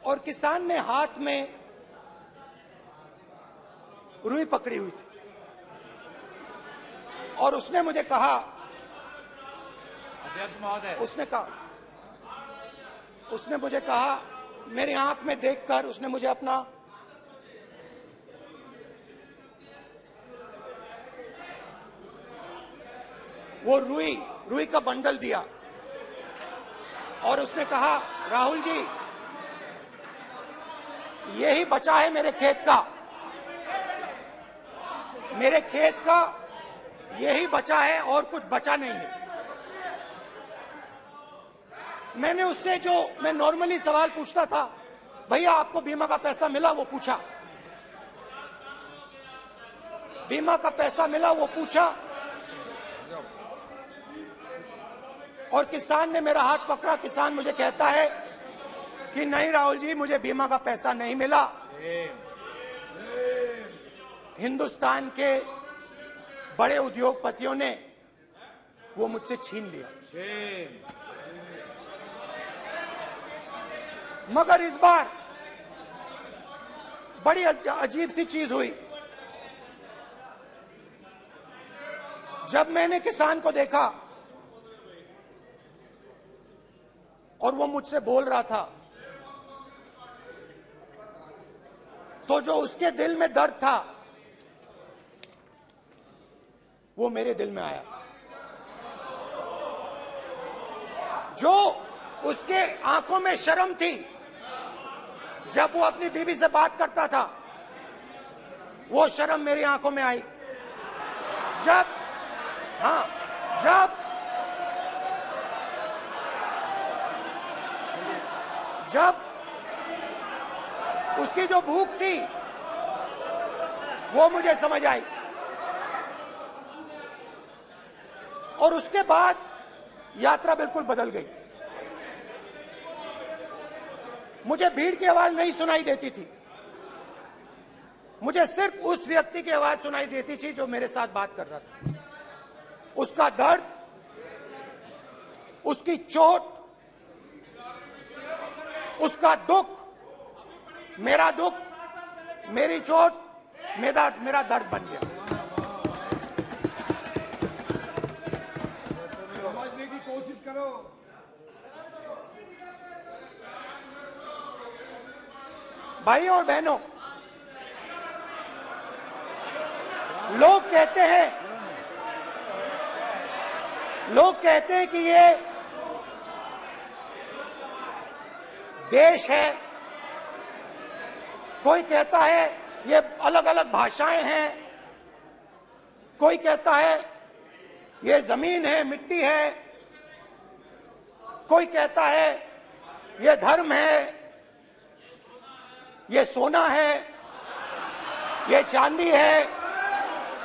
और किसान ने हाथ में रुई पकड़ी हुई थी और उसने मुझे कहा, अध्यक्ष महोदय, उसने मुझे कहा, मेरी आंख में देखकर उसने मुझे अपना वो रुई का बंडल दिया और उसने कहा, राहुल जी, यही बचा है मेरे खेत का यही बचा है और कुछ बचा नहीं है। मैंने उससे जो मैं नॉर्मली सवाल पूछता था, भैया आपको बीमा का पैसा मिला, वो पूछा, बीमा का पैसा मिला, वो पूछा, और किसान ने मेरा हाथ पकड़ा। किसान मुझे कहता है कि नहीं राहुल जी, मुझे बीमा का पैसा नहीं मिला, हिंदुस्तान के बड़े उद्योगपतियों ने वो मुझसे छीन लिया। मगर इस बार बड़ी अजीब सी चीज हुई। जब मैंने किसान को देखा और वो मुझसे बोल रहा था, तो जो उसके दिल में दर्द था वो मेरे दिल में आया। जो उसके आंखों में शर्म थी जब वो अपनी बीवी से बात करता था, वो शर्म मेरी आंखों में आई। जब उसकी जो भूख थी वो मुझे समझ आई। और उसके बाद यात्रा बिल्कुल बदल गई। मुझे भीड़ की आवाज नहीं सुनाई देती थी, मुझे सिर्फ उस व्यक्ति की आवाज सुनाई देती थी जो मेरे साथ बात कर रहा था। उसका दर्द, उसकी चोट, उसका दुख, मेरा दुख, मेरी चोट, मेरा दर्द बन गया। समझने की कोशिश करो। भाइयों और बहनों, लोग कहते हैं कि ये देश है, कोई कहता है ये अलग अलग भाषाएं हैं, कोई कहता है ये जमीन है, मिट्टी है, कोई कहता है ये धर्म है, ये सोना है, ये चांदी है।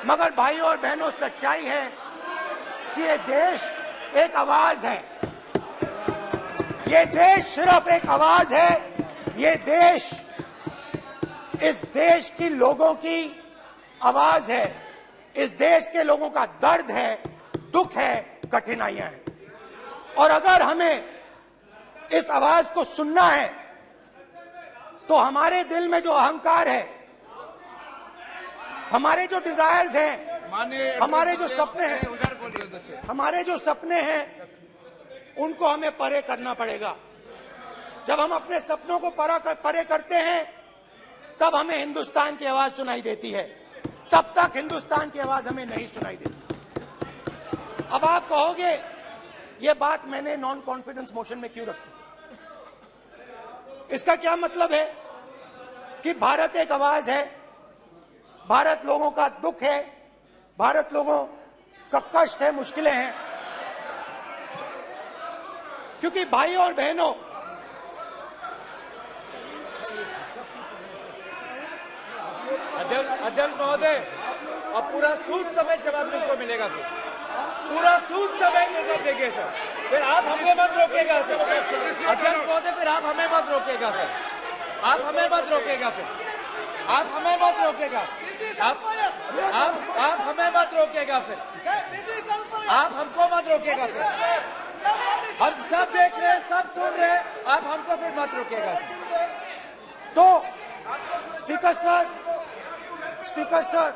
मगर भाइयों और बहनों, सच्चाई है कि ये देश एक आवाज है। ये देश सिर्फ एक आवाज है। ये देश, इस देश की लोगों की आवाज है। इस देश के लोगों का दर्द है, दुख है, कठिनाइयां हैं। और अगर हमें इस आवाज को सुनना है तो हमारे दिल में जो अहंकार है, हमारे जो डिजायर्स हैं, हमारे जो सपने हैं, उनको हमें परे करना पड़ेगा। जब हम अपने सपनों को परे करते हैं, तब हमें हिंदुस्तान की आवाज सुनाई देती है। तब तक हिंदुस्तान की आवाज हमें नहीं सुनाई देती। अब आप कहोगे ये बात मैंने नॉन कॉन्फिडेंस मोशन में क्यों रखी? इसका क्या मतलब है कि भारत एक आवाज है, भारत लोगों का दुख है, भारत लोगों का कष्ट है, मुश्किलें हैं। क्योंकि भाइयों और बहनों, अध्यक्ष महोदय, अब पूरा सूद समेत जवाब तुमको मिलेगा, पूरा सूद समेत जवाब देंगे सर। फिर आप हमें मत रोकेगा सर। अध्यक्ष महोदय, फिर आप हमें मत रोकेगा सर। आप हमें मत रोकेगा फिर। आप हमें मत रोकेगा। आप हमें मत रोकेगा फिर। आप हमको मत रोकेगा सर। हम सब देख रहे हैं, सब सुन रहे हैं, आप हमको फिर मत रोकेगा sir. Sir, speaker sir,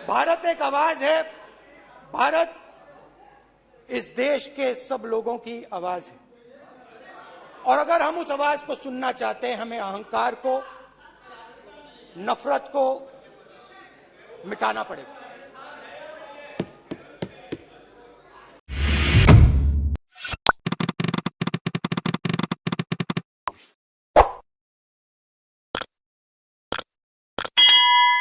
Bharat एक आवाज है। भारत इस देश के सब लोगों की आवाज है और अगर हम उस आवाज को सुनना चाहते हैं, हमें अहंकार को, नफरत को मिटाना पड़ेगा।